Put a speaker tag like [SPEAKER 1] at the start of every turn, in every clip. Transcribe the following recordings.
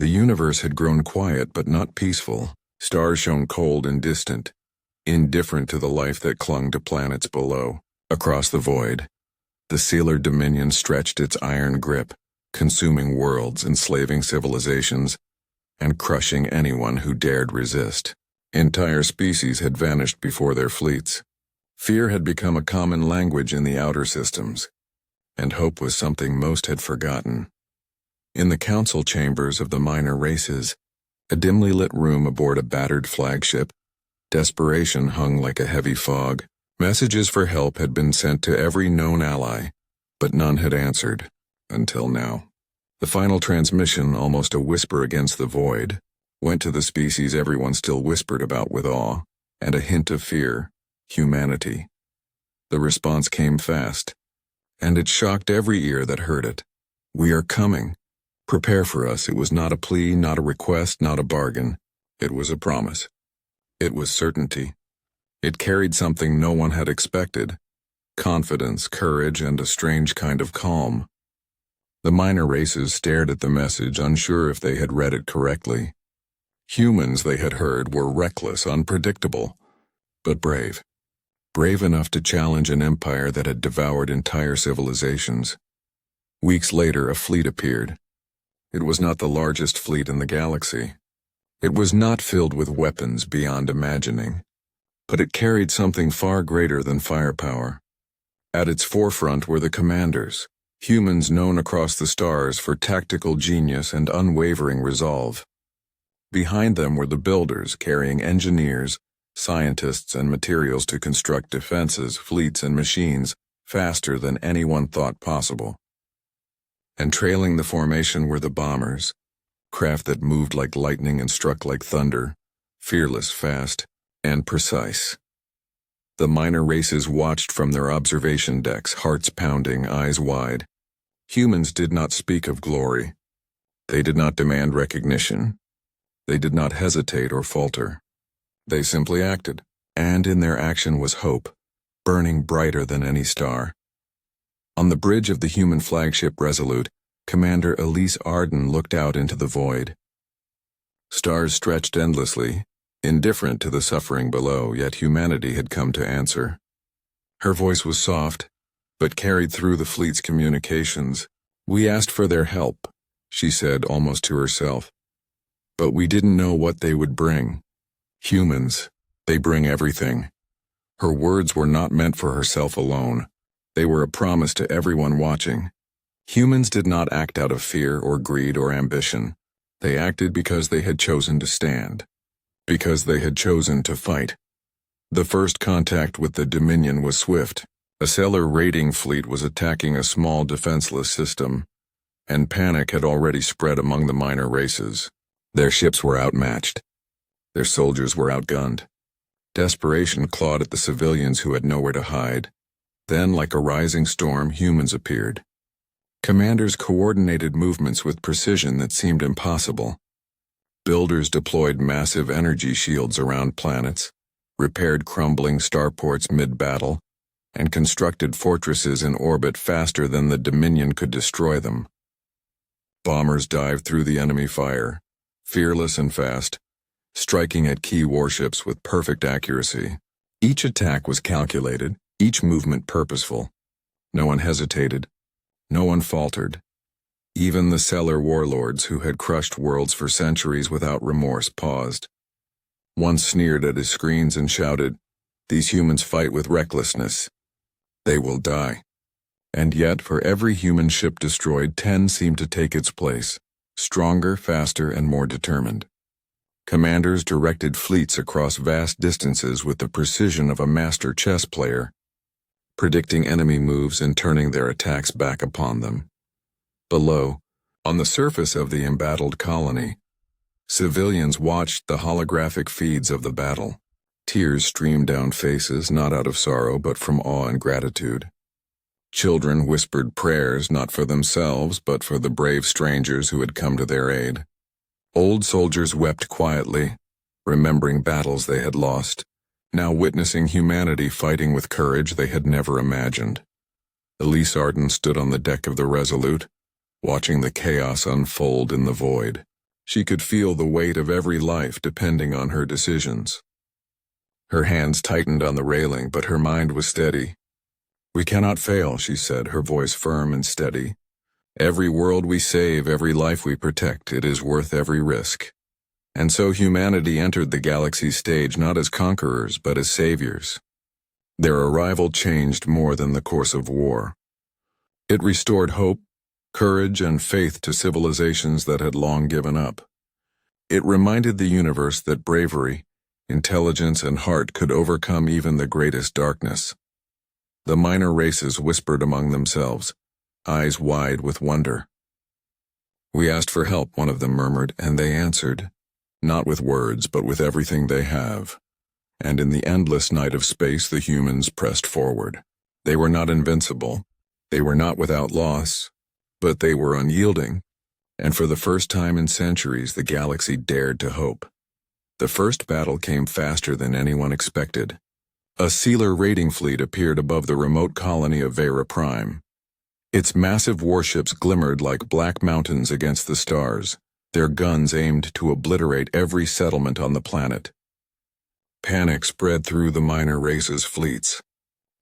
[SPEAKER 1] The universe had grown quiet but not peaceful. Stars shone cold and distant, indifferent to the life that clung to planets below. Across the void, the Sealer Dominion stretched its iron grip, consuming worlds, enslaving civilizations, and crushing anyone who dared resist. Entire species had vanished before their fleets. Fear had become a common language in the outer systems, and hope was something most had forgotten. In the council chambers of the minor races, a dimly lit room aboard a battered flagship, desperation hung like a heavy fog. Messages for help had been sent to every known ally, but none had answered, until now. The final transmission, almost a whisper against the void, went to the species everyone still whispered about with awe, and a hint of fear: humanity. The response came fast, and it shocked every ear that heard it. "We are coming. Prepare for us." It was not a plea, not a request, not a bargain. It was a promise. It was certainty. It carried something no one had expected: confidence, courage, and a strange kind of calm. The minor races stared at the message, unsure if they had read it correctly. Humans, they had heard, were reckless, unpredictable, but brave. Brave enough to challenge an empire that had devoured entire civilizations. Weeks later, a fleet appeared. It was not the largest fleet in the galaxy. It was not filled with weapons beyond imagining, but it carried something far greater than firepower. At its forefront were the commanders, humans known across the stars for tactical genius and unwavering resolve. Behind them were the builders, carrying engineers, scientists, and materials to construct defenses, fleets, and machines faster than anyone thought possible. And trailing the formation were the bombers, craft that moved like lightning and struck like thunder, fearless, fast, and precise. The minor races watched from their observation decks, hearts pounding, eyes wide. Humans did not speak of glory. They did not demand recognition. They did not hesitate or falter. They simply acted, and in their action was hope, burning brighter than any star. On the bridge of the human flagship Resolute, Commander Elise Arden looked out into the void. Stars stretched endlessly, indifferent to the suffering below, yet humanity had come to answer. Her voice was soft, but carried through the fleet's communications. "We asked for their help," she said almost to herself. "But we didn't know what they would bring. Humans, they bring everything." Her words were not meant for herself alone. They were a promise to everyone watching. Humans did not act out of fear or greed or ambition. They acted because they had chosen to stand. Because they had chosen to fight. The first contact with the Dominion was swift. A Sealer raiding fleet was attacking a small defenseless system, and panic had already spread among the minor races. Their ships were outmatched. Their soldiers were outgunned. Desperation clawed at the civilians who had nowhere to hide. Then, like a rising storm, humans appeared. Commanders coordinated movements with precision that seemed impossible. Builders deployed massive energy shields around planets, repaired crumbling starports mid-battle, and constructed fortresses in orbit faster than the Dominion could destroy them. Bombers dived through the enemy fire, fearless and fast, striking at key warships with perfect accuracy. Each attack was calculated, each movement purposeful. No one hesitated. No one faltered. Even the Sealer warlords who had crushed worlds for centuries without remorse paused. One sneered at his screens and shouted, "These humans fight with recklessness. They will die." And yet, for every human ship destroyed, 10 seemed to take its place, stronger, faster, and more determined. Commanders directed fleets across vast distances with the precision of a master chess player, predicting enemy moves and turning their attacks back upon them. Below, on the surface of the embattled colony, civilians watched the holographic feeds of the battle. Tears streamed down faces, not out of sorrow but from awe and gratitude. Children whispered prayers not for themselves but for the brave strangers who had come to their aid. Old soldiers wept quietly, remembering battles they had lost, now witnessing humanity fighting with courage they had never imagined. Elise Arden stood on the deck of the Resolute, watching the chaos unfold in the void. She could feel the weight of every life depending on her decisions. Her hands tightened on the railing, but her mind was steady. "We cannot fail," she said, her voice firm and steady. "Every world we save, every life we protect, it is worth every risk." And so humanity entered the galaxy stage not as conquerors, but as saviors. Their arrival changed more than the course of war. It restored hope, courage, and faith to civilizations that had long given up. It reminded the universe that bravery, intelligence, and heart could overcome even the greatest darkness. The minor races whispered among themselves, eyes wide with wonder. "We asked for help," one of them murmured, "and they answered, not with words, but with everything they have." And in the endless night of space, the humans pressed forward. They were not invincible. They were not without loss, but they were unyielding. And for the first time in centuries, the galaxy dared to hope. The first battle came faster than anyone expected. A sealer raiding fleet appeared above the remote colony of Vera Prime. Its massive warships glimmered like black mountains against the stars, their guns aimed to obliterate every settlement on the planet. Panic spread through the minor races' fleets.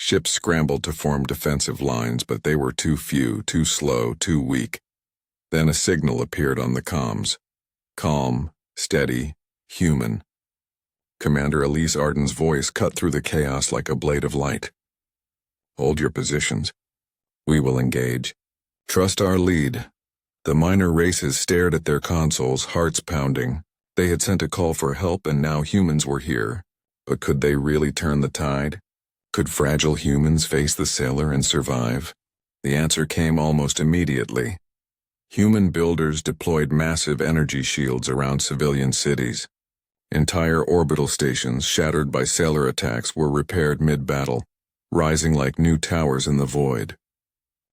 [SPEAKER 1] Ships scrambled to form defensive lines, but they were too few, too slow, too weak. Then a signal appeared on the comms. Calm, steady, human. Commander Elise Arden's voice cut through the chaos like a blade of light. "Hold your positions. We will engage. Trust our lead." The minor races stared at their consoles, hearts pounding. They had sent a call for help, and now humans were here. But could they really turn the tide? Could fragile humans face the sailor and survive? The answer came almost immediately. Human builders deployed massive energy shields around civilian cities. Entire orbital stations, shattered by sailor attacks, were repaired mid-battle, rising like new towers in the void.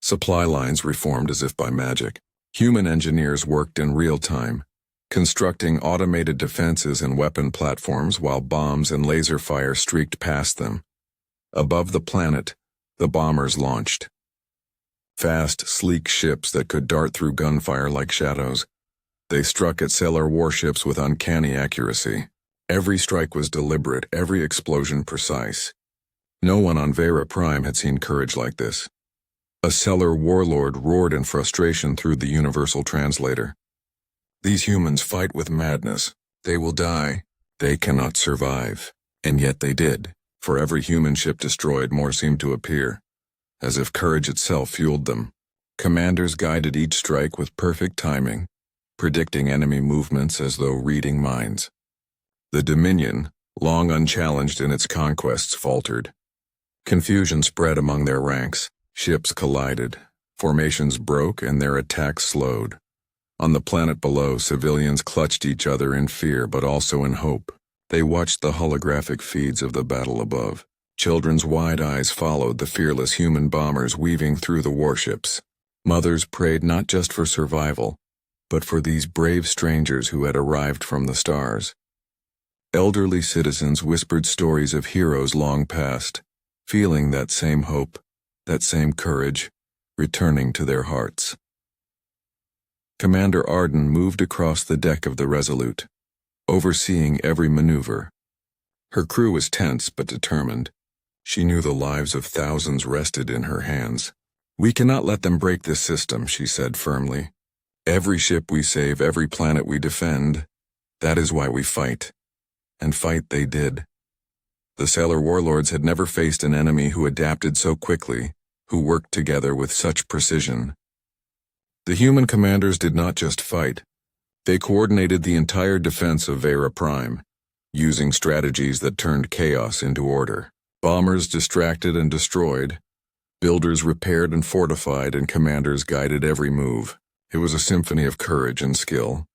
[SPEAKER 1] Supply lines reformed as if by magic. Human engineers worked in real time, constructing automated defenses and weapon platforms while bombs and laser fire streaked past them. Above the planet, the bombers launched. Fast, sleek ships that could dart through gunfire like shadows. They struck at sailor warships with uncanny accuracy. Every strike was deliberate, every explosion precise. No one on Vera Prime had seen courage like this. A sailor warlord roared in frustration through the universal translator. "These humans fight with madness. They will die. They cannot survive." And yet they did. For every human ship destroyed, more seemed to appear, as if courage itself fueled them. Commanders guided each strike with perfect timing, predicting enemy movements as though reading minds. The Dominion, long unchallenged in its conquests, faltered. Confusion spread among their ranks. Ships collided, formations broke, and their attacks slowed. On the planet below, civilians clutched each other in fear but also in hope. They watched the holographic feeds of the battle above. Children's wide eyes followed the fearless human bombers weaving through the warships. Mothers prayed not just for survival, but for these brave strangers who had arrived from the stars. Elderly citizens whispered stories of heroes long past, feeling that same hope, that same courage, returning to their hearts. Commander Arden moved across the deck of the Resolute, overseeing every maneuver. Her crew was tense but determined. She knew the lives of thousands rested in her hands. "We cannot let them break this system," she said firmly. "Every ship we save, every planet we defend, that is why we fight." And fight they did. The sailor warlords had never faced an enemy who adapted so quickly, who worked together with such precision. The human commanders did not just fight. They coordinated the entire defense of Vera Prime, using strategies that turned chaos into order. Bombers distracted and destroyed, builders repaired and fortified, and commanders guided every move. It was a symphony of courage and skill.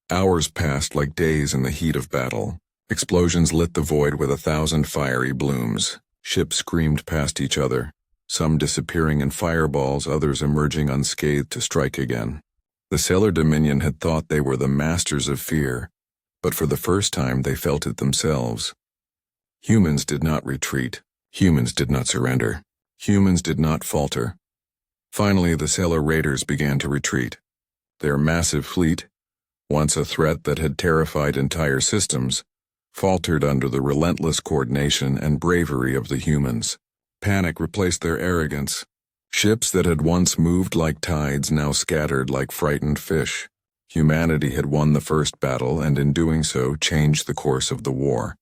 [SPEAKER 1] Hours passed like days in the heat of battle. Explosions lit the void with 1,000 fiery blooms. Ships screamed past each other, some disappearing in fireballs, others emerging unscathed to strike again. The Sailor Dominion had thought they were the masters of fear, but for the first time they felt it themselves. Humans did not retreat. Humans did not surrender. Humans did not falter. Finally, the Sailor Raiders began to retreat. Their massive fleet, once a threat that had terrified entire systems, faltered under the relentless coordination and bravery of the humans. Panic replaced their arrogance. Ships that had once moved like tides now scattered like frightened fish. Humanity had won the first battle and in doing so changed the course of the war.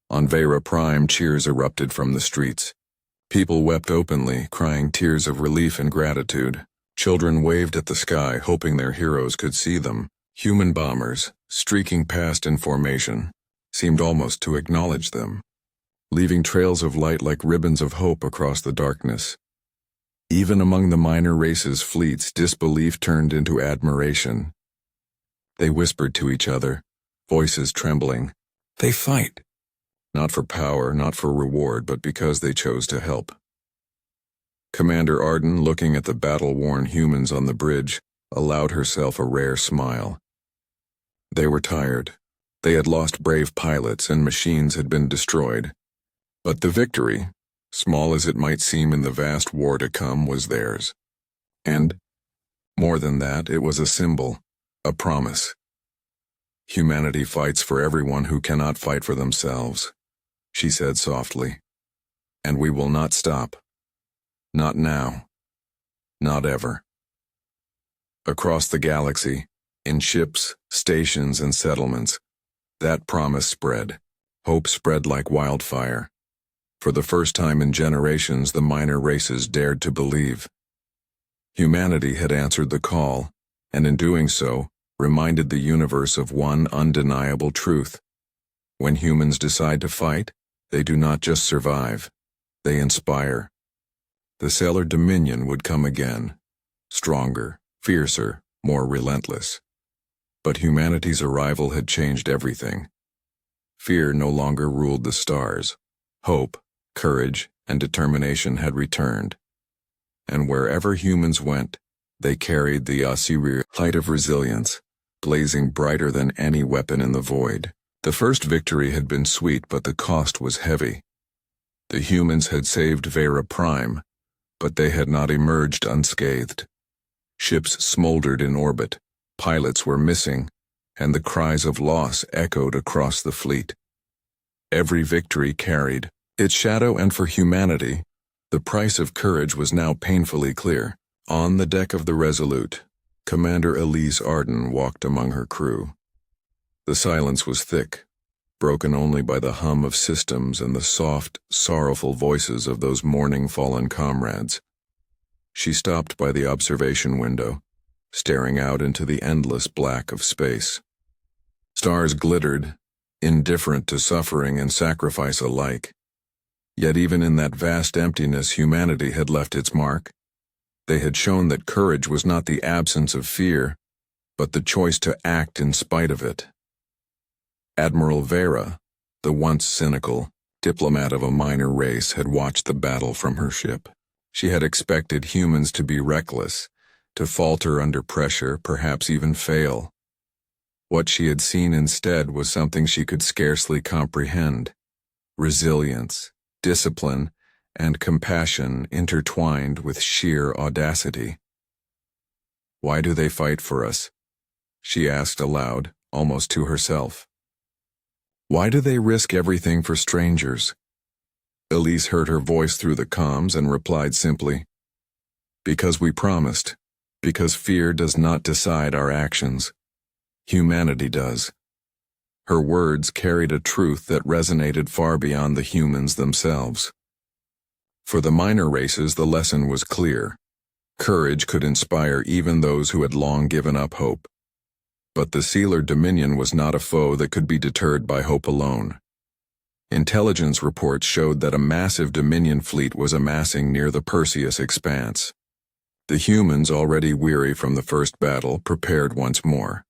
[SPEAKER 1] On Vera Prime, cheers erupted from the streets. People wept openly, crying tears of relief and gratitude. Children waved at the sky, hoping their heroes could see them. Human bombers, streaking past in formation, seemed almost to acknowledge them, leaving trails of light like ribbons of hope across the darkness. Even among the minor races' fleets, disbelief turned into admiration. They whispered to each other, voices trembling, "They fight." Not for power, not for reward, but because they chose to help. Commander Arden, looking at the battle-worn humans on the bridge, allowed herself a rare smile. They were tired. They had lost brave pilots and machines had been destroyed. But the victory, small as it might seem in the vast war to come, was theirs. And, more than that, it was a symbol, a promise. Humanity fights for everyone who cannot fight for themselves, she said softly. And we will not stop. Not now. Not ever. Across the galaxy, in ships, stations, and settlements, that promise spread. Hope spread like wildfire. For the first time in generations, the minor races dared to believe. Humanity had answered the call, and in doing so, reminded the universe of one undeniable truth. When humans decide to fight, they do not just survive, they inspire. The Sailor Dominion would come again, stronger, fiercer, more relentless. But humanity's arrival had changed everything. Fear no longer ruled the stars. Hope, courage, and determination had returned. And wherever humans went, they carried the Assyrian light of resilience, blazing brighter than any weapon in the void. The first victory had been sweet, but the cost was heavy. The humans had saved Vera Prime, but they had not emerged unscathed. Ships smoldered in orbit, pilots were missing, and the cries of loss echoed across the fleet. Every victory carried its shadow, and for humanity, the price of courage was now painfully clear. On the deck of the Resolute, Commander Elise Arden walked among her crew. The silence was thick, broken only by the hum of systems and the soft, sorrowful voices of those mourning fallen comrades. She stopped by the observation window, staring out into the endless black of space. Stars glittered, indifferent to suffering and sacrifice alike. Yet even in that vast emptiness, humanity had left its mark. They had shown that courage was not the absence of fear, but the choice to act in spite of it. Admiral Vera, the once cynical diplomat of a minor race, had watched the battle from her ship. She had expected humans to be reckless, to falter under pressure, perhaps even fail. What she had seen instead was something she could scarcely comprehend: resilience, discipline, and compassion intertwined with sheer audacity. "Why do they fight for us?" she asked aloud, almost to herself. "Why do they risk everything for strangers?" Elise heard her voice through the comms and replied simply, "Because we promised. Because fear does not decide our actions. Humanity does." Her words carried a truth that resonated far beyond the humans themselves. For the minor races, the lesson was clear. Courage could inspire even those who had long given up hope. But the Sailor Dominion was not a foe that could be deterred by hope alone. Intelligence reports showed that a massive Dominion fleet was amassing near the Perseus expanse. The humans, already weary from the first battle, prepared once more.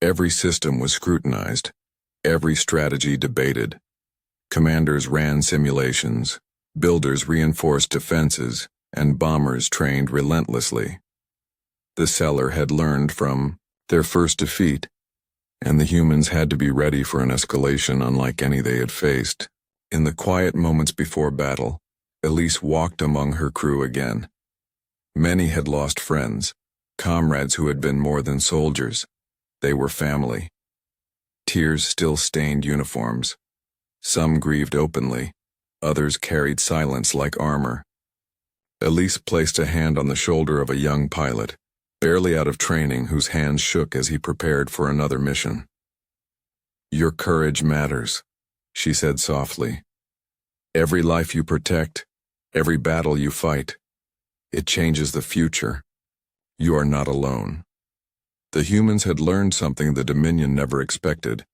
[SPEAKER 1] Every system was scrutinized, every strategy debated. Commanders ran simulations, builders reinforced defenses, and bombers trained relentlessly. The Sailor had learned from their first defeat, and the humans had to be ready for an escalation unlike any they had faced. In the quiet moments before battle, Elise walked among her crew again. Many had lost friends, comrades who had been more than soldiers. They were family. Tears still stained uniforms. Some grieved openly, others carried silence like armor. Elise placed a hand on the shoulder of a young pilot, barely out of training, whose hands shook as he prepared for another mission. "Your courage matters," she said softly. "Every life you protect, every battle you fight, it changes the future. You are not alone." The humans had learned something the Dominion never expected.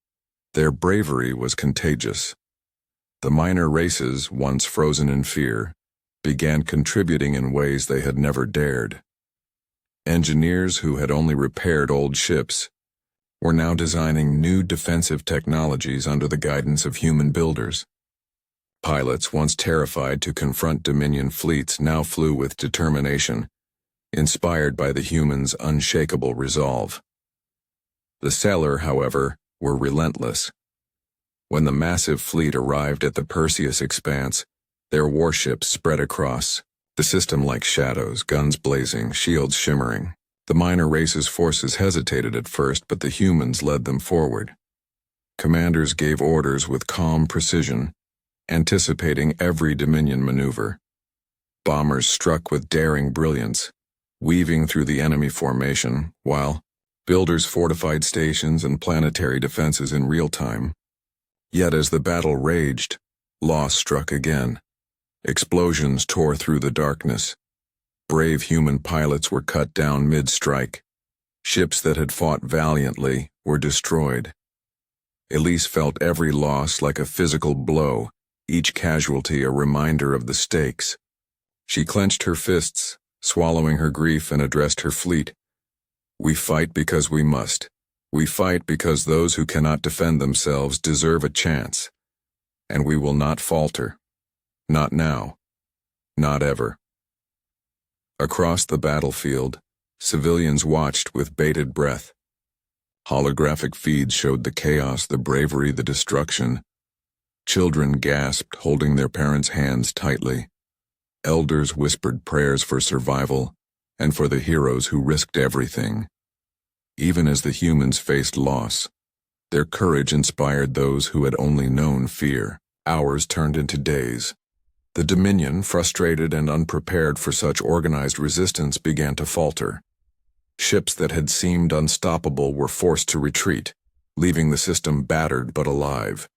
[SPEAKER 1] Their bravery was contagious. The minor races, once frozen in fear, began contributing in ways they had never dared. Engineers who had only repaired old ships were now designing new defensive technologies under the guidance of human builders. Pilots, once terrified to confront Dominion fleets, now flew with determination, inspired by the humans' unshakable resolve. The sailor, however, were relentless. When the massive fleet arrived at the Perseus expanse, their warships spread across the system like shadows, guns blazing, shields shimmering. The minor race's forces hesitated at first, but the humans led them forward. Commanders gave orders with calm precision, anticipating every Dominion maneuver. Bombers struck with daring brilliance, weaving through the enemy formation, while builders fortified stations and planetary defenses in real time. Yet as the battle raged, loss struck again. Explosions tore through the darkness. Brave human pilots were cut down mid-strike. Ships that had fought valiantly were destroyed. Elise felt every loss like a physical blow, each casualty a reminder of the stakes. She clenched her fists, swallowing her grief, and addressed her fleet. "We fight because we must. We fight because those who cannot defend themselves deserve a chance. And we will not falter. Not now. Not ever." Across the battlefield, civilians watched with bated breath. Holographic feeds showed the chaos, the bravery, the destruction. Children gasped, holding their parents' hands tightly. Elders whispered prayers for survival and for the heroes who risked everything. Even as the humans faced loss, their courage inspired those who had only known fear. Hours turned into days. The Dominion, frustrated and unprepared for such organized resistance, began to falter. Ships that had seemed unstoppable were forced to retreat, leaving the system battered but alive.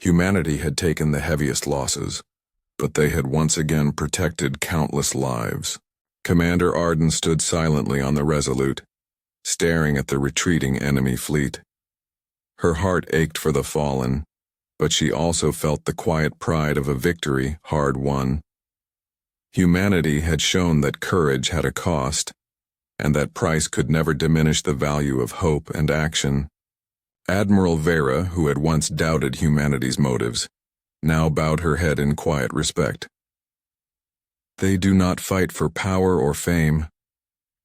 [SPEAKER 1] Humanity had taken the heaviest losses, but they had once again protected countless lives. Commander Arden stood silently on the Resolute, staring at the retreating enemy fleet. Her heart ached for the fallen, but she also felt the quiet pride of a victory hard won. Humanity had shown that courage had a cost, and that price could never diminish the value of hope and action. Admiral Vera, who had once doubted humanity's motives, now bowed her head in quiet respect. "They do not fight for power or fame,"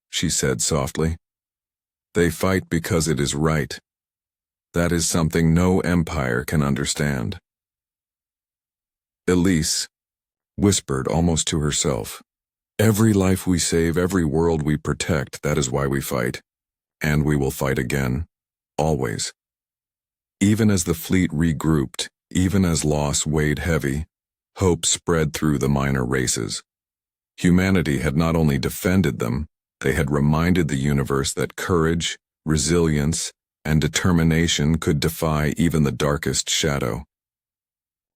[SPEAKER 1] she said softly. "They fight because it is right. That is something no empire can understand." Elise whispered almost to herself, "Every life we save, every world we protect, that is why we fight. And we will fight again. Always." Even as the fleet regrouped, even as loss weighed heavy, hope spread through the minor races. Humanity had not only defended them, they had reminded the universe that courage, resilience, and determination could defy even the darkest shadow.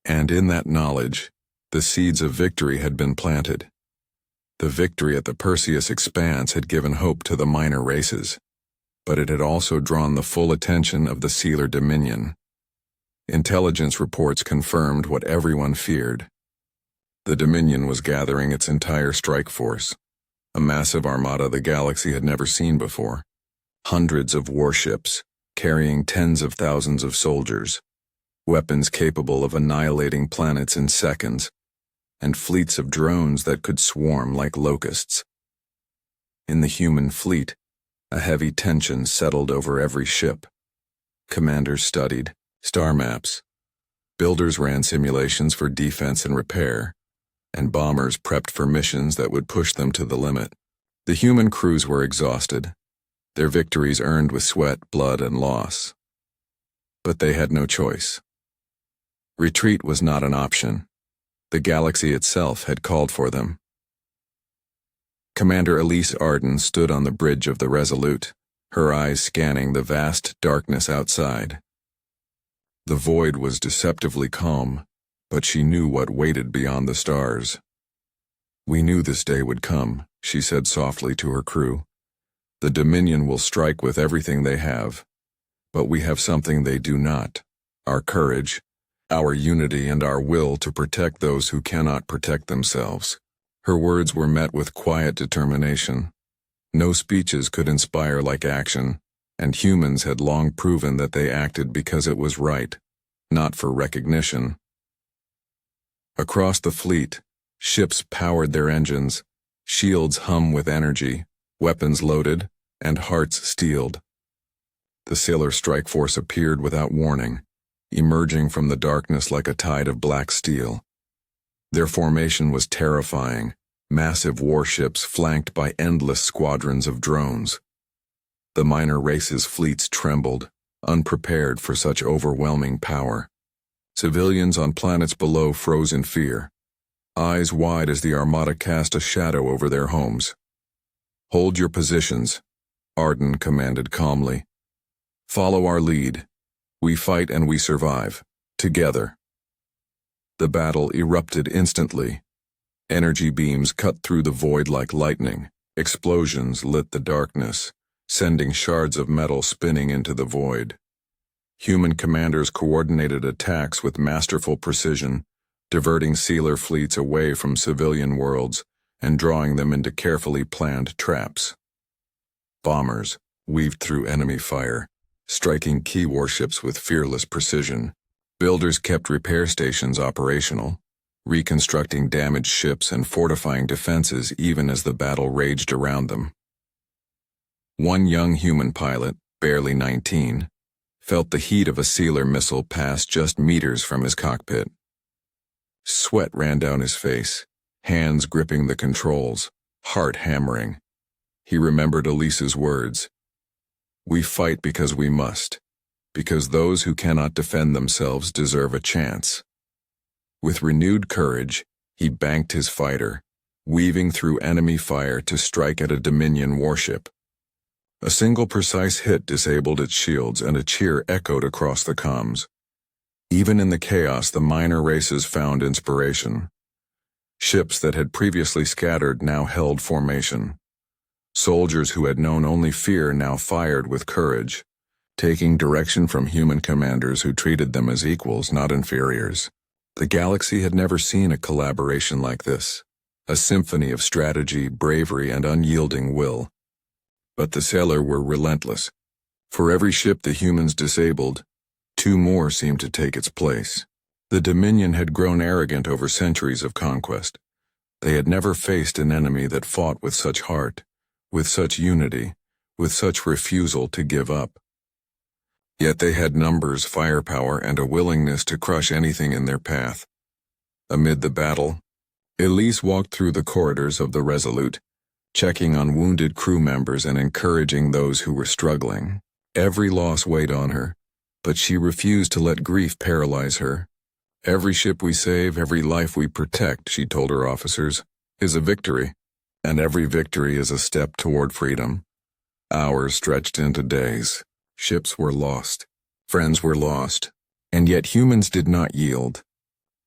[SPEAKER 1] And in that knowledge, the seeds of victory had been planted. The victory at the Perseus expanse had given hope to the minor races, but it had also drawn the full attention of the Sealer Dominion. Intelligence reports confirmed what everyone feared. The Dominion was gathering its entire strike force, a massive armada the galaxy had never seen before. Hundreds of warships, carrying tens of thousands of soldiers, weapons capable of annihilating planets in seconds, and fleets of drones that could swarm like locusts. In the human fleet, a heavy tension settled over every ship. Commanders studied star maps. Builders ran simulations for defense and repair, and bombers prepped for missions that would push them to the limit. The human crews were exhausted, their victories earned with sweat, blood, and loss. But they had no choice. Retreat was not an option. The galaxy itself had called for them. Commander Elise Arden stood on the bridge of the Resolute, her eyes scanning the vast darkness outside. The void was deceptively calm, but she knew what waited beyond the stars. "We knew this day would come," she said softly to her crew. "The Dominion will strike with everything they have, but we have something they do not: our courage, our unity, and our will to protect those who cannot protect themselves." Her words were met with quiet determination. No speeches could inspire like action, and humans had long proven that they acted because it was right, not for recognition. Across the fleet, ships powered their engines, shields hum with energy, weapons loaded, and hearts steeled. The sailor strike force appeared without warning, emerging from the darkness like a tide of black steel. Their formation was terrifying, massive warships flanked by endless squadrons of drones. The minor races' fleets trembled, unprepared for such overwhelming power. Civilians on planets below froze in fear, eyes wide as the armada cast a shadow over their homes. "Hold your positions," Arden commanded calmly. "Follow our lead. We fight and we survive, together." The battle erupted instantly. Energy beams cut through the void like lightning. Explosions lit the darkness, sending shards of metal spinning into the void. Human commanders coordinated attacks with masterful precision, diverting sealer fleets away from civilian worlds and drawing them into carefully planned traps. Bombers weaved through enemy fire, striking key warships with fearless precision. Builders kept repair stations operational, reconstructing damaged ships and fortifying defenses even as the battle raged around them. One young human pilot, barely 19, felt the heat of a sealer missile pass just meters from his cockpit. Sweat ran down his face, hands gripping the controls, heart hammering. He remembered Elise's words: "We fight because we must, because those who cannot defend themselves deserve a chance." With renewed courage, he banked his fighter, weaving through enemy fire to strike at a Dominion warship. A single precise hit disabled its shields, and a cheer echoed across the comms. Even in the chaos, the minor races found inspiration. Ships that had previously scattered now held formation. Soldiers who had known only fear now fired with courage, taking direction from human commanders who treated them as equals, not inferiors. The galaxy had never seen a collaboration like this, a symphony of strategy, bravery, and unyielding will. But the sailor were relentless. For every ship the humans disabled, 2 more seemed to take its place. The Dominion had grown arrogant over centuries of conquest. They had never faced an enemy that fought with such heart, with such unity, with such refusal to give up. Yet they had numbers, firepower, and a willingness to crush anything in their path. Amid the battle, Elise walked through the corridors of the Resolute, checking on wounded crew members and encouraging those who were struggling. Every loss weighed on her, but she refused to let grief paralyze her. "Every ship we save, every life we protect," she told her officers, "is a victory, and every victory is a step toward freedom." Hours stretched into days. Ships were lost, friends were lost, and yet humans did not yield.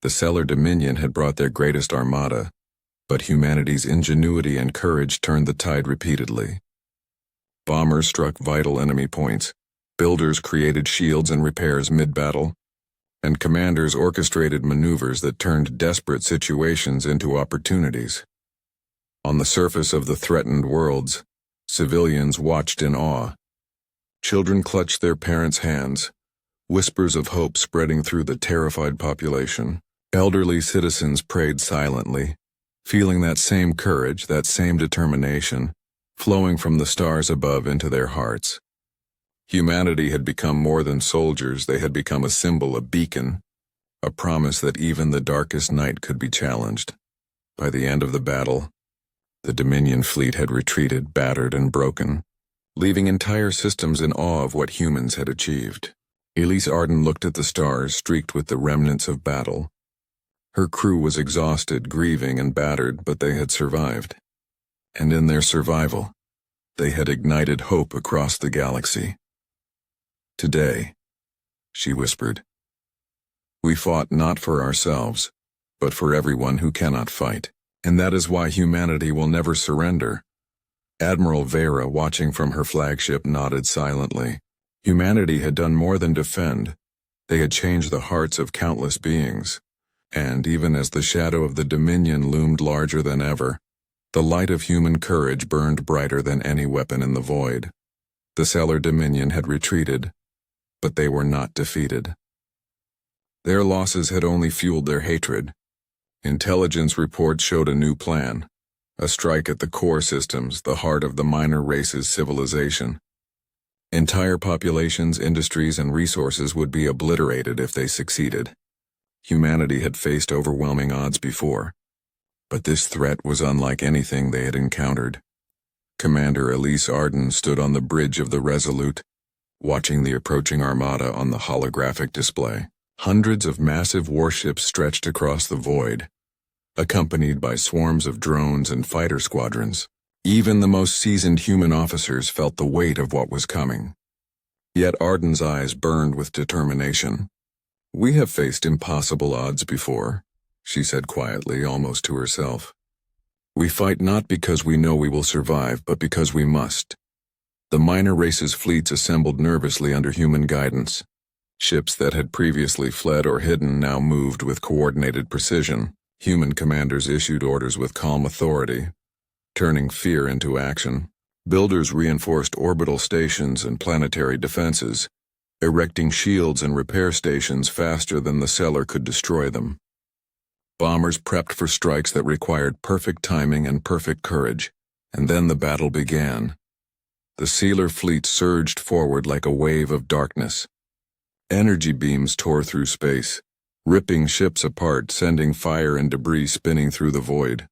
[SPEAKER 1] The Stellar Dominion had brought their greatest armada, but humanity's ingenuity and courage turned the tide repeatedly. Bombers struck vital enemy points, builders created shields and repairs mid-battle, and commanders orchestrated maneuvers that turned desperate situations into opportunities. On the surface of the threatened worlds, civilians watched in awe. Children clutched their parents' hands, whispers of hope spreading through the terrified population. Elderly citizens prayed silently, feeling that same courage, that same determination, flowing from the stars above into their hearts. Humanity had become more than soldiers. They had become a symbol, a beacon, a promise that even the darkest night could be challenged. By the end of the battle, the Dominion fleet had retreated, battered and broken, leaving entire systems in awe of what humans had achieved. Elise Arden looked at the stars streaked with the remnants of battle. Her crew was exhausted, grieving, and battered, but they had survived. And in their survival, they had ignited hope across the galaxy. Today, she whispered, we fought not for ourselves, but for everyone who cannot fight, and that is why humanity will never surrender. Admiral Vera, watching from her flagship, nodded silently. Humanity had done more than defend. They had changed the hearts of countless beings. And even as the shadow of the Dominion loomed larger than ever, the light of human courage burned brighter than any weapon in the void. The Stellar Dominion had retreated, but they were not defeated. Their losses had only fueled their hatred. Intelligence reports showed a new plan. A strike at the core systems, the heart of the minor race's civilization. Entire populations, industries, and resources would be obliterated if they succeeded. Humanity had faced overwhelming odds before, but this threat was unlike anything they had encountered. Commander Elise Arden stood on the bridge of the Resolute, watching the approaching armada on the holographic display. Hundreds of massive warships stretched across the void, accompanied by swarms of drones and fighter squadrons. Even the most seasoned human officers felt the weight of what was coming. Yet Arden's eyes burned with determination. We have faced impossible odds before, she said quietly, almost to herself. We fight not because we know we will survive, but because we must. The minor race's fleets assembled nervously under human guidance. Ships that had previously fled or hidden now moved with coordinated precision. Human commanders issued orders with calm authority, turning fear into action. Builders reinforced orbital stations and planetary defenses, erecting shields and repair stations faster than the Cellar could destroy them. Bombers prepped for strikes that required perfect timing and perfect courage, and then the battle began. The Sealer fleet surged forward like a wave of darkness. Energy beams tore through space, ripping ships apart, sending fire and debris spinning through the void.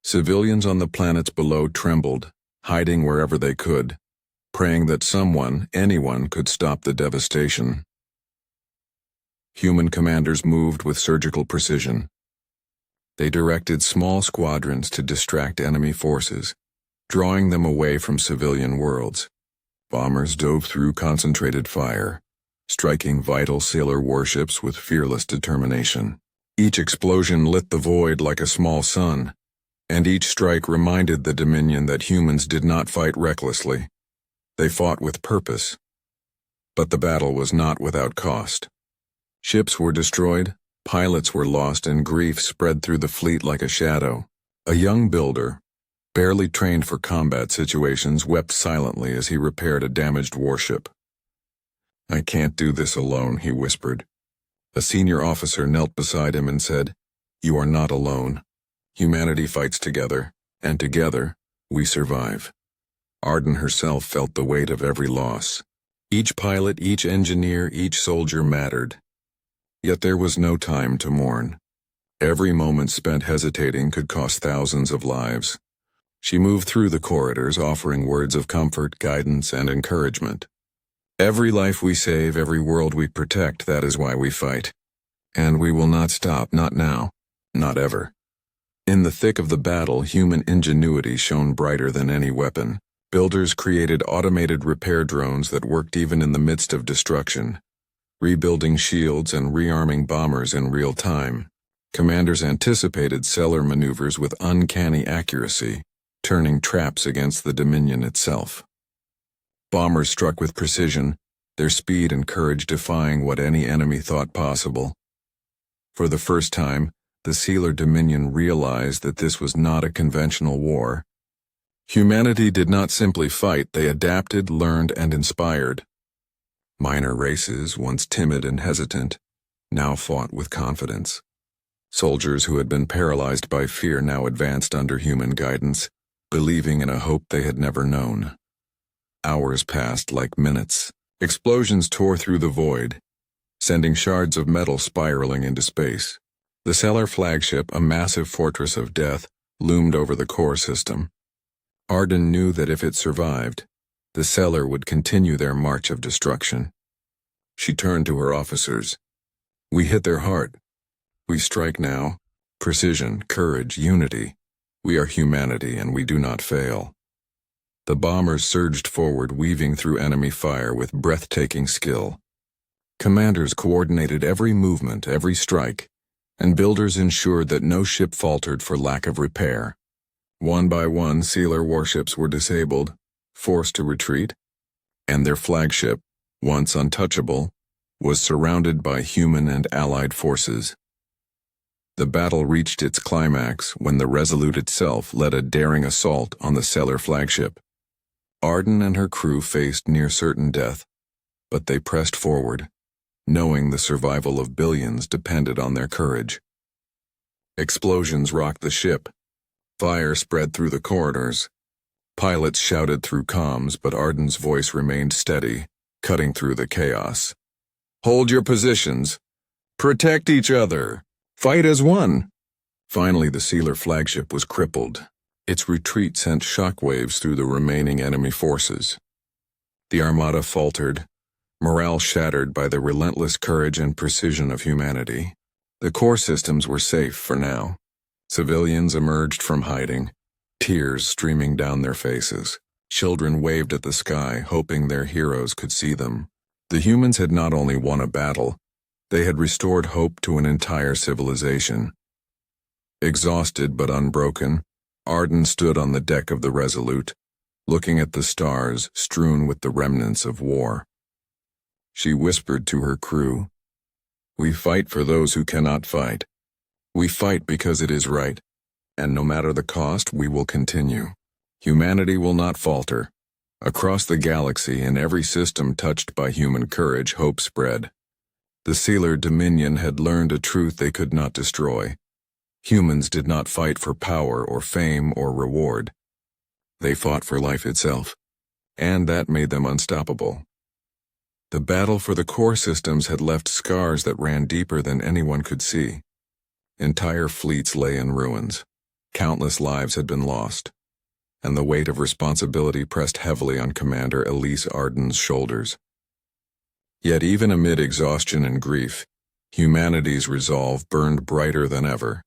[SPEAKER 1] Civilians on the planets below trembled, hiding wherever they could, praying that someone, anyone, could stop the devastation. Human commanders moved with surgical precision. They directed small squadrons to distract enemy forces, drawing them away from civilian worlds. Bombers dove through concentrated fire, striking vital sailor warships with fearless determination. Each explosion lit the void like a small sun, and each strike reminded the Dominion that humans did not fight recklessly. They fought with purpose. But the battle was not without cost. Ships were destroyed, pilots were lost, and grief spread through the fleet like a shadow. A young builder, barely trained for combat situations, wept silently as he repaired a damaged warship. I can't do this alone, he whispered. A senior officer knelt beside him and said, You are not alone. Humanity fights together, and together, we survive. Arden herself felt the weight of every loss. Each pilot, each engineer, each soldier mattered. Yet there was no time to mourn. Every moment spent hesitating could cost thousands of lives. She moved through the corridors, offering words of comfort, guidance, and encouragement. Every life we save, every world we protect, that is why we fight. And we will not stop, not now, not ever. In the thick of the battle, human ingenuity shone brighter than any weapon. Builders created automated repair drones that worked even in the midst of destruction, rebuilding shields and rearming bombers in real time. Commanders anticipated Cellar maneuvers with uncanny accuracy, turning traps against the Dominion itself. Bombers struck with precision, their speed and courage defying what any enemy thought possible. For the first time, the Sealer Dominion realized that this was not a conventional war. Humanity did not simply fight, they adapted, learned, and inspired. Minor races, once timid and hesitant, now fought with confidence. Soldiers who had been paralyzed by fear now advanced under human guidance, believing in a hope they had never known. Hours passed like minutes. Explosions tore through the void, sending shards of metal spiraling into space. The Cellar flagship, a massive fortress of death, loomed over the core system. Arden knew that if it survived, The sailor would continue their march of destruction. She turned to her officers. We hit their heart. We strike now. Precision, courage, unity. We are humanity and we do not fail. The bombers surged forward, weaving through enemy fire with breathtaking skill. Commanders coordinated every movement, every strike, and builders ensured that no ship faltered for lack of repair. One by one, sealer warships were disabled, forced to retreat, and their flagship, once untouchable, was surrounded by human and allied forces. The battle reached its climax when the Resolute itself led a daring assault on the sailor flagship. Arden and her crew faced near certain death, but they pressed forward, knowing the survival of billions depended on their courage. Explosions rocked the ship. Fire spread through the corridors. Pilots shouted through comms, but Arden's voice remained steady, cutting through the chaos. Hold your positions. Protect each other. Fight as one. Finally, the sealer flagship was crippled. Its retreat sent shockwaves through the remaining enemy forces. The armada faltered, morale shattered by the relentless courage and precision of humanity. The core systems were safe for now. Civilians emerged from hiding, tears streaming down their faces. Children waved at the sky, hoping their heroes could see them. The humans had not only won a battle, they had restored hope to an entire civilization. Exhausted but unbroken, Arden stood on the deck of the Resolute, looking at the stars strewn with the remnants of war. She whispered to her crew, "We fight for those who cannot fight. We fight because it is right, and no matter the cost, we will continue. Humanity will not falter." Across the galaxy, in every system touched by human courage, hope spread. The Sealer Dominion had learned a truth they could not destroy. Humans did not fight for power or fame or reward. They fought for life itself, and that made them unstoppable. The battle for the core systems had left scars that ran deeper than anyone could see. Entire fleets lay in ruins. Countless lives had been lost, and the weight of responsibility pressed heavily on Commander Elise Arden's shoulders. Yet even amid exhaustion and grief, humanity's resolve burned brighter than ever.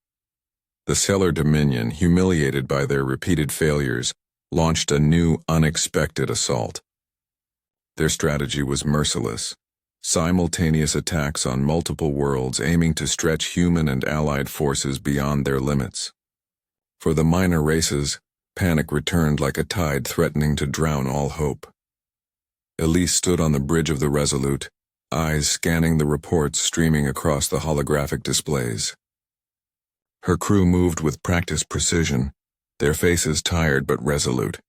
[SPEAKER 1] The Sealer Dominion, humiliated by their repeated failures, launched a new, unexpected assault. Their strategy was merciless. Simultaneous attacks on multiple worlds aiming to stretch human and allied forces beyond their limits. For the minor races, panic returned like a tide threatening to drown all hope. Elise stood on the bridge of the Resolute, eyes scanning the reports streaming across the holographic displays. Her crew moved with practiced precision, their faces tired but resolute.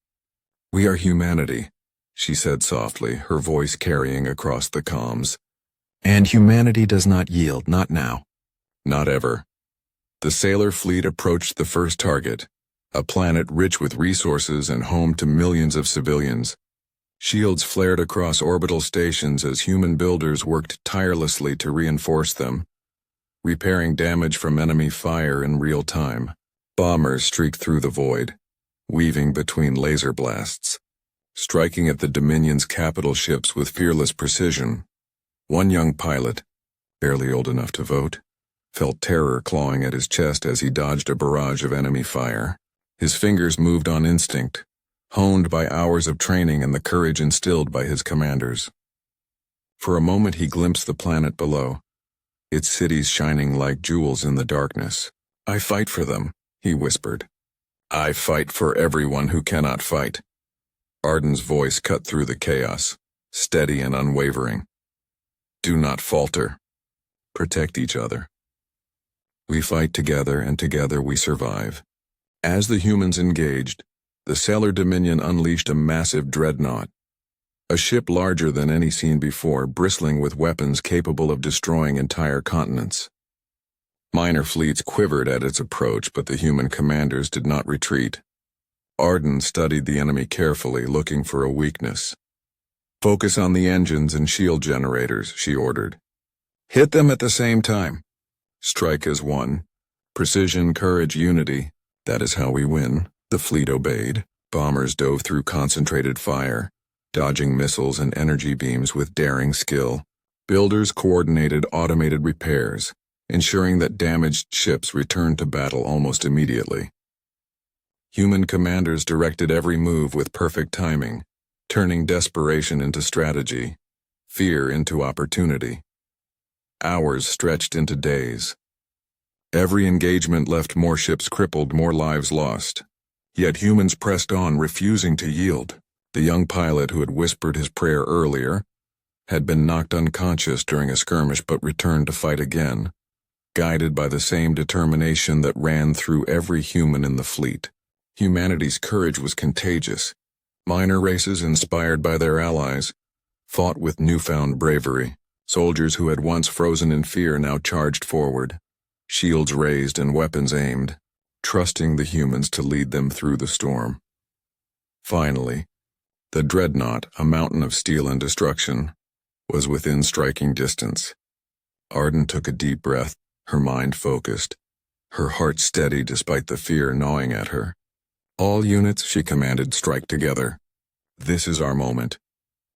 [SPEAKER 1] "We are humanity," she said softly, her voice carrying across the comms. "And humanity does not yield, not now. Not ever." The sailor fleet approached the first target, a planet rich with resources and home to millions of civilians. Shields flared across orbital stations as human builders worked tirelessly to reinforce them, repairing damage from enemy fire in real time. Bombers streaked through the void, weaving between laser blasts, striking at the Dominion's capital ships with fearless precision. One young pilot, barely old enough to vote, felt terror clawing at his chest as he dodged a barrage of enemy fire. His fingers moved on instinct, honed by hours of training and the courage instilled by his commanders. For a moment he glimpsed the planet below, its cities shining like jewels in the darkness. "I fight for them," he whispered. "I fight for everyone who cannot fight." Arden's voice cut through the chaos, steady and unwavering. "Do not falter. Protect each other. We fight together, and together we survive." As the humans engaged, the Sealer Dominion unleashed a massive dreadnought. A ship larger than any seen before, bristling with weapons capable of destroying entire continents. Minor fleets quivered at its approach, but the human commanders did not retreat. Arden studied the enemy carefully, looking for a weakness. "Focus on the engines and shield generators," she ordered. "Hit them at the same time. Strike as one. Precision, courage, unity. That is how we win." The fleet obeyed. Bombers dove through concentrated fire, dodging missiles and energy beams with daring skill. Builders coordinated automated repairs, ensuring that damaged ships returned to battle almost immediately. Human commanders directed every move with perfect timing, turning desperation into strategy, fear into opportunity. Hours stretched into days. Every engagement left more ships crippled, more lives lost. Yet humans pressed on, refusing to yield. The young pilot who had whispered his prayer earlier had been knocked unconscious during a skirmish but returned to fight again, guided by the same determination that ran through every human in the fleet. Humanity's courage was contagious. Minor races, inspired by their allies, fought with newfound bravery. Soldiers who had once frozen in fear now charged forward, shields raised and weapons aimed, trusting the humans to lead them through the storm. Finally, the dreadnought, a mountain of steel and destruction, was within striking distance. Arden took a deep breath, her mind focused, her heart steady despite the fear gnawing at her. All units, she commanded, strike together. This is our moment.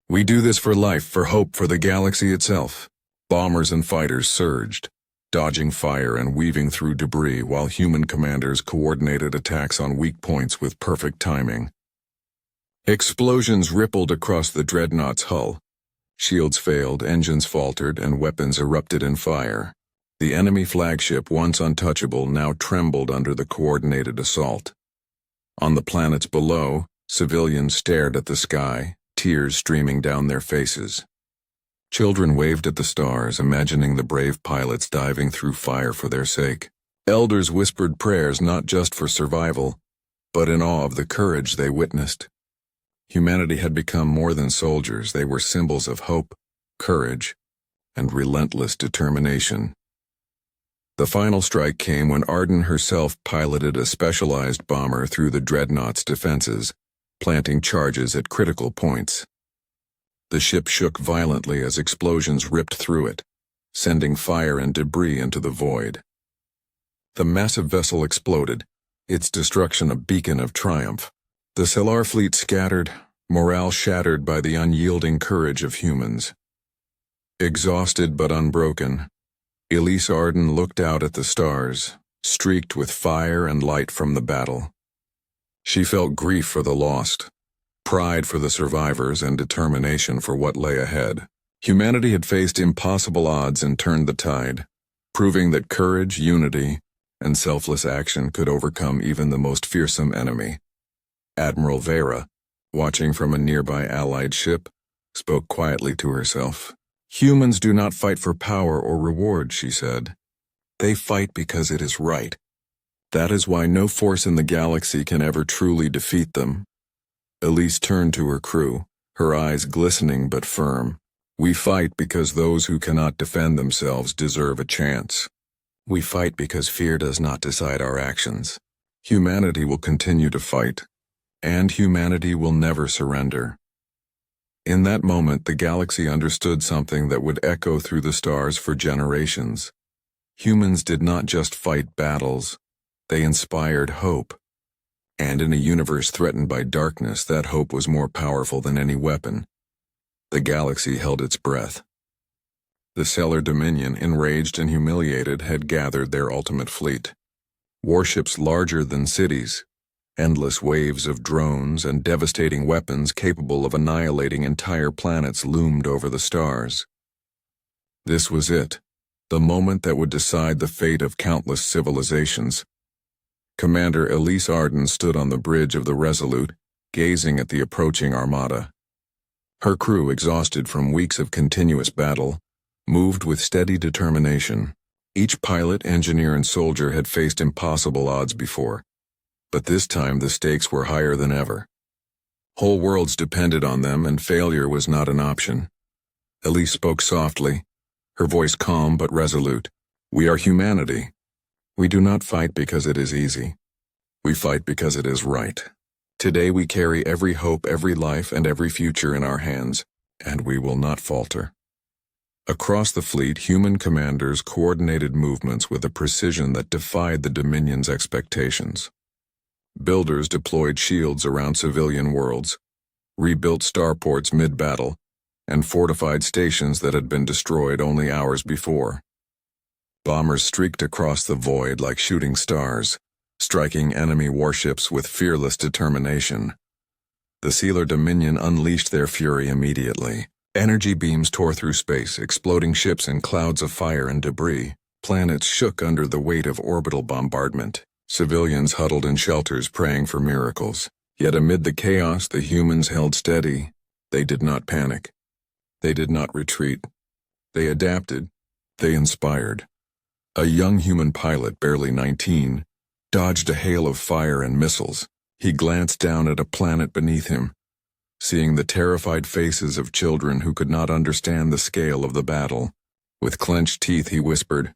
[SPEAKER 1] We do this for life, for hope, for the galaxy itself. Bombers and fighters surged, dodging fire and weaving through debris while human commanders coordinated attacks on weak points with perfect timing. Explosions rippled across the dreadnought's hull. Shields failed, engines faltered, and weapons erupted in fire. The enemy flagship, once untouchable, now trembled under the coordinated assault. On the planets below, civilians stared at the sky, tears streaming down their faces. Children waved at the stars, imagining the brave pilots diving through fire for their sake. Elders whispered prayers not just for survival, but in awe of the courage they witnessed. Humanity had become more than soldiers. They were symbols of hope, courage, and relentless determination. The final strike came when Arden herself piloted a specialized bomber through the dreadnought's defenses, planting charges at critical points. The ship shook violently as explosions ripped through it, sending fire and debris into the void. The massive vessel exploded, its destruction a beacon of triumph. The Stellar fleet scattered, morale shattered by the unyielding courage of humans. Exhausted but unbroken, Elise Arden looked out at the stars, streaked with fire and light from the battle. She felt grief for the lost, pride for the survivors, and determination for what lay ahead. Humanity had faced impossible odds and turned the tide, proving that courage, unity, and selfless action could overcome even the most fearsome enemy. Admiral Vera, watching from a nearby Allied ship, spoke quietly to herself. Humans do not fight for power or reward, she said. They fight because it is right. That is why no force in the galaxy can ever truly defeat them. Elise turned to her crew, her eyes glistening but firm. We fight because those who cannot defend themselves deserve a chance. We fight because fear does not decide our actions. Humanity will continue to fight, and humanity will never surrender. In that moment, the galaxy understood something that would echo through the stars for generations. Humans did not just fight battles, they inspired hope. And in a universe threatened by darkness, that hope was more powerful than any weapon. The galaxy held its breath. The Stellar Dominion, enraged and humiliated, had gathered their ultimate fleet. Warships larger than cities, endless waves of drones, and devastating weapons capable of annihilating entire planets loomed over the stars. This was it, the moment that would decide the fate of countless civilizations. Commander Elise Arden stood on the bridge of the Resolute, gazing at the approaching armada. Her crew, exhausted from weeks of continuous battle, moved with steady determination. Each pilot, engineer, and soldier had faced impossible odds before, but this time the stakes were higher than ever. Whole worlds depended on them, and failure was not an option. Elise spoke softly, her voice calm but resolute. We are humanity. We do not fight because it is easy. We fight because it is right. Today we carry every hope, every life, and every future in our hands, and we will not falter. Across the fleet, human commanders coordinated movements with a precision that defied the Dominion's expectations. Builders deployed shields around civilian worlds, rebuilt starports mid-battle, and fortified stations that had been destroyed only hours before. Bombers streaked across the void like shooting stars, striking enemy warships with fearless determination. The Sealer Dominion unleashed their fury immediately. Energy beams tore through space, exploding ships in clouds of fire and debris. Planets shook under the weight of orbital bombardment. Civilians huddled in shelters praying for miracles. Yet amid the chaos, the humans held steady. They did not panic. They did not retreat. They adapted. They inspired. A young human pilot, barely 19, dodged a hail of fire and missiles. He glanced down at a planet beneath him, seeing the terrified faces of children who could not understand the scale of the battle. With clenched teeth, he whispered,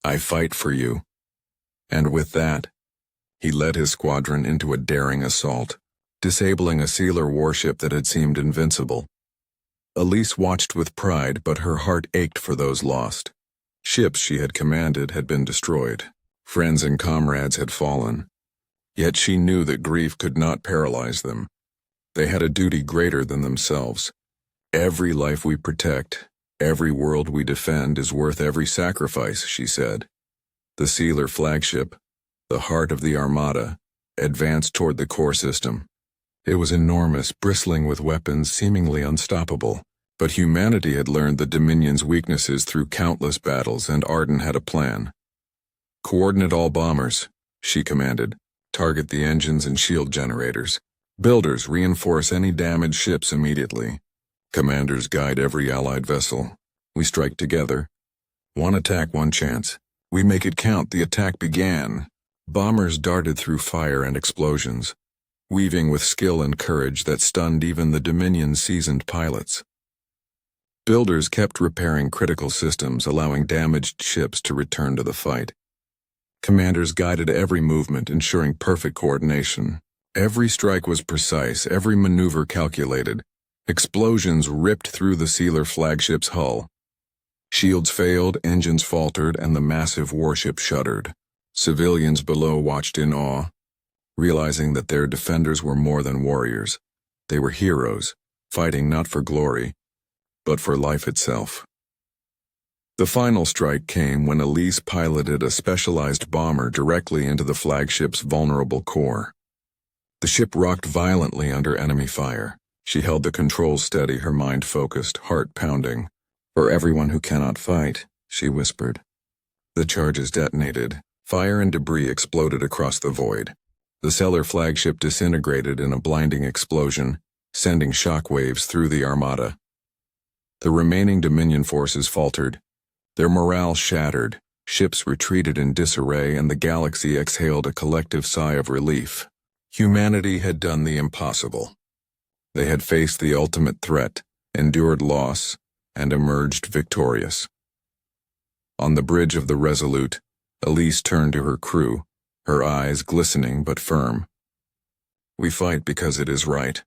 [SPEAKER 1] "I fight for you." And with that, he led his squadron into a daring assault, disabling a Sealer warship that had seemed invincible. Elise watched with pride, but her heart ached for those lost. Ships she had commanded had been destroyed. Friends and comrades had fallen. Yet she knew that grief could not paralyze them. They had a duty greater than themselves. Every life we protect, every world we defend is worth every sacrifice, she said. The Sealer flagship, the heart of the Armada, advanced toward the core system. It was enormous, bristling with weapons seemingly unstoppable. But humanity had learned the Dominion's weaknesses through countless battles, and Arden had a plan. "Coordinate all bombers," she commanded. "Target the engines and shield generators. Builders, reinforce any damaged ships immediately. Commanders, guide every Allied vessel. We strike together. One attack, one chance. We make it count." The attack began. Bombers darted through fire and explosions, weaving with skill and courage that stunned even the Dominion's seasoned pilots. Builders kept repairing critical systems, allowing damaged ships to return to the fight. Commanders guided every movement, ensuring perfect coordination. Every strike was precise, every maneuver calculated. Explosions ripped through the Sealer flagship's hull. Shields failed, engines faltered, and the massive warship shuddered. Civilians below watched in awe, realizing that their defenders were more than warriors. They were heroes, fighting not for glory, but for life itself. The final strike came when Elise piloted a specialized bomber directly into the flagship's vulnerable core. The ship rocked violently under enemy fire. She held the controls steady, her mind focused, heart pounding. "For everyone who cannot fight," she whispered. The charges detonated. Fire and debris exploded across the void. The Sealer flagship disintegrated in a blinding explosion, sending shockwaves through the Armada. The remaining Dominion forces faltered. Their morale shattered, ships retreated in disarray, and the galaxy exhaled a collective sigh of relief. Humanity had done the impossible. They had faced the ultimate threat, endured loss, and emerged victorious. On the bridge of the Resolute, Elise turned to her crew, her eyes glistening but firm. "We fight because it is right.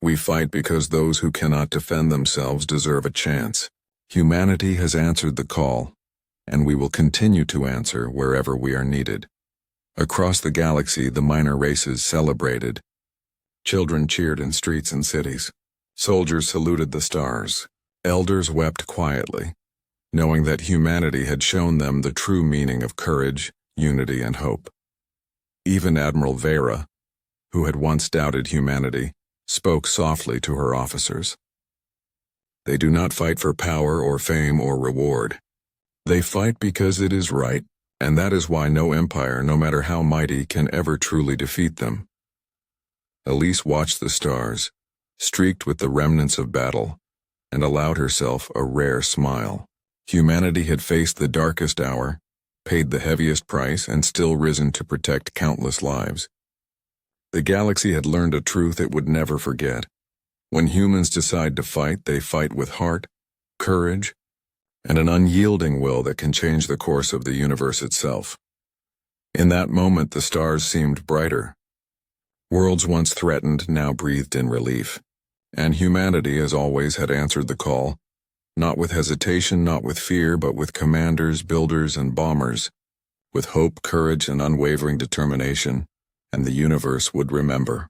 [SPEAKER 1] We fight because those who cannot defend themselves deserve a chance. Humanity has answered the call, and we will continue to answer wherever we are needed." Across the galaxy, the minor races celebrated. Children cheered in streets and cities. Soldiers saluted the stars. Elders wept quietly, knowing that humanity had shown them the true meaning of courage, unity, and hope. Even Admiral Vera, who had once doubted humanity, spoke softly to her officers. "They do not fight for power or fame or reward. They fight because it is right, and that is why no empire, no matter how mighty, can ever truly defeat them." Elise watched the stars, streaked with the remnants of battle, and allowed herself a rare smile. Humanity had faced the darkest hour, paid the heaviest price, and still risen to protect countless lives. The galaxy had learned a truth it would never forget. When humans decide to fight, they fight with heart, courage, and an unyielding will that can change the course of the universe itself. In that moment, the stars seemed brighter. Worlds once threatened now breathed in relief, and humanity, as always, had answered the call, not with hesitation, not with fear, but with commanders, builders, and bombers, with hope, courage, and unwavering determination, and the universe would remember.